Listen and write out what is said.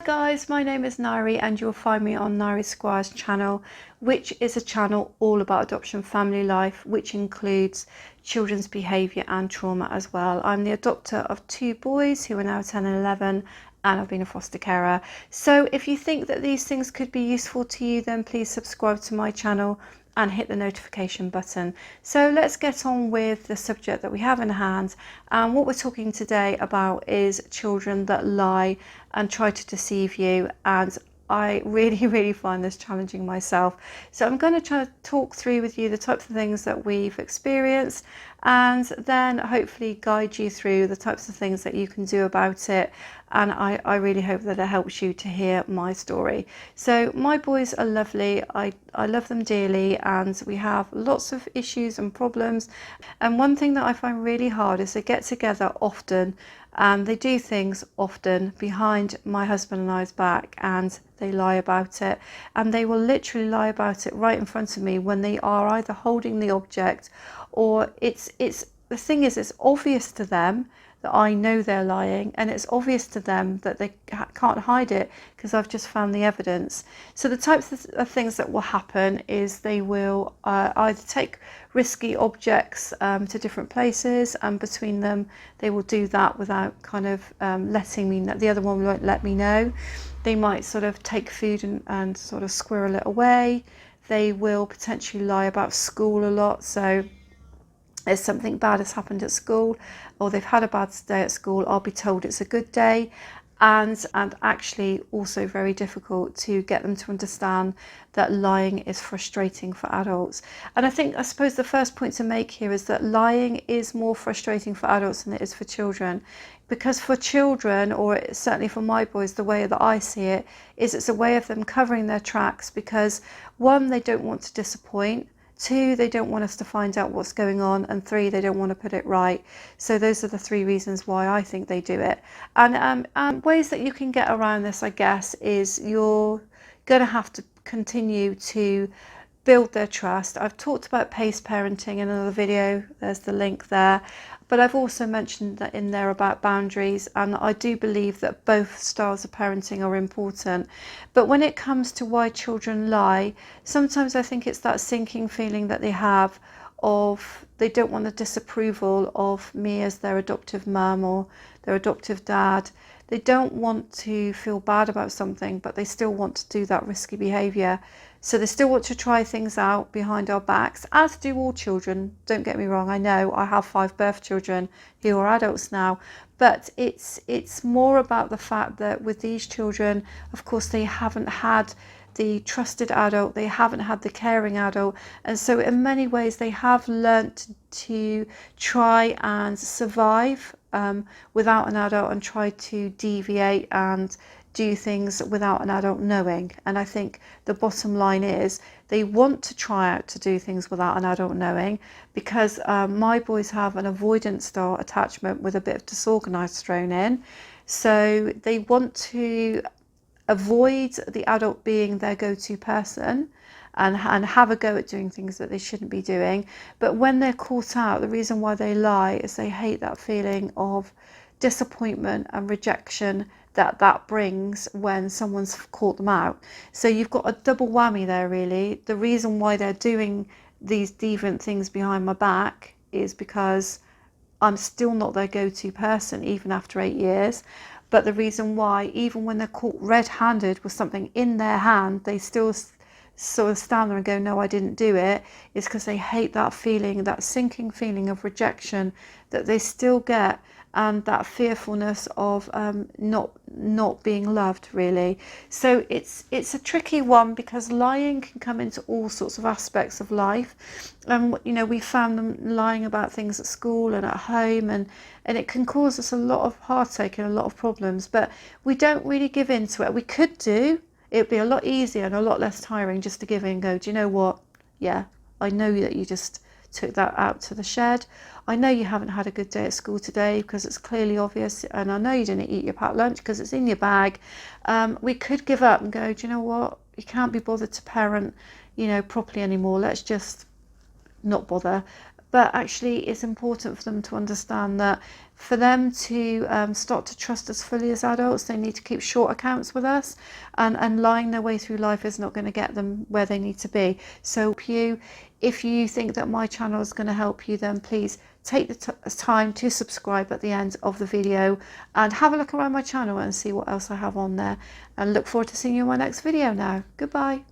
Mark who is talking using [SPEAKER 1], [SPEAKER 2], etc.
[SPEAKER 1] Guys, my name is Nairi and you'll find me on Nairi Squire's channel, which is a channel all about adoption family life, which includes children's behaviour and trauma as well. I'm the adopter of two boys who are now 10 and 11, and I've been a foster carer. So if you think that these things could be useful to you, then please subscribe to my channel and hit the notification button. So let's get on with the subject that we have in hand. And what we're talking today about is children that lie and try to deceive you. And I really find this challenging myself. So I'm going to try to talk through with you the types of things that we've experienced, and then hopefully guide you through the types of things that you can do about it. And I really hope that it helps you to hear my story. So my boys are lovely. I love them dearly, and we have lots of issues and problems. And one thing that I find really hard is they get together often and they do things often behind my husband and I's back, and they lie about it, and they will literally lie about it right in front of me when they are either holding the object, or it's the thing is, it's obvious to them that I know they're lying, and it's obvious to them that they can't hide it because I've just found the evidence. So the types of things that will happen is they will either take risky objects to different places, and between them they will do that without kind of letting me know. The other one won't let me know. They might sort of take food and sort of squirrel it away. They will potentially lie about school a lot. So if something bad has happened at school, or they've had a bad day at school, I'll be told it's a good day. And actually also very difficult to get them to understand that lying is frustrating for adults. And I suppose the first point to make here is that lying is more frustrating for adults than it is for children. Because for children, or certainly for my boys, the way that I see it is it's a way of them covering their tracks, because one, they don't want to disappoint. Two, they don't want us to find out what's going on, and three, they don't want to put it right. So those are the three reasons why I think they do it. And ways that you can get around this, I guess, is you're going to have to continue to build their trust. I've talked about pace parenting in another video, there's the link there, but I've also mentioned that in there about boundaries, and I do believe that both styles of parenting are important. But when it comes to why children lie, sometimes I think it's that sinking feeling that they have of they don't want the disapproval of me as their adoptive mum or their adoptive dad. They don't want to feel bad about something, but they still want to do that risky behaviour. So they still want to try things out behind our backs, as do all children. Don't get me wrong, I know I have 5 birth children who are adults now, but it's more about the fact that with these children, of course, they haven't had the trusted adult, they haven't had the caring adult, and so in many ways they have learnt to try and survive without an adult, and try to deviate and do things without an adult knowing. And I think the bottom line is they want to try out to do things without an adult knowing, because my boys have an avoidance style attachment with a bit of disorganised thrown in. So they want to avoid the adult being their go-to person and have a go at doing things that they shouldn't be doing. But when they're caught out, the reason why they lie is they hate that feeling of disappointment and rejection that brings when someone's caught them out. So you've got a double whammy there, really. The reason why they're doing these deviant things behind my back is because I'm still not their go-to person, even after 8 years. But the reason why, even when they're caught red-handed with something in their hand, they still sort of stand there and go, no, I didn't do it, is because they hate that feeling, that sinking feeling of rejection that they still get, and that fearfulness of not being loved, really. So it's a tricky one, because lying can come into all sorts of aspects of life. You know, we found them lying about things at school and at home, and it can cause us a lot of heartache and a lot of problems, but we don't really give in to it. We could do. It'd be a lot easier and a lot less tiring just to give in and go, do you know what? Yeah, I know that you just took that out to the shed. I know you haven't had a good day at school today because it's clearly obvious, and I know you didn't eat your packed lunch because it's in your bag. We could give up and go, do you know what? You can't be bothered to parent, you know, properly anymore. Let's just not bother. But actually it's important for them to understand that For them to start to trust us fully as adults, they need to keep short accounts with us, and lying their way through life is not going to get them where they need to be. So if you think that my channel is going to help you, then please take the time to subscribe at the end of the video and have a look around my channel and see what else I have on there, and look forward to seeing you in my next video now. Goodbye.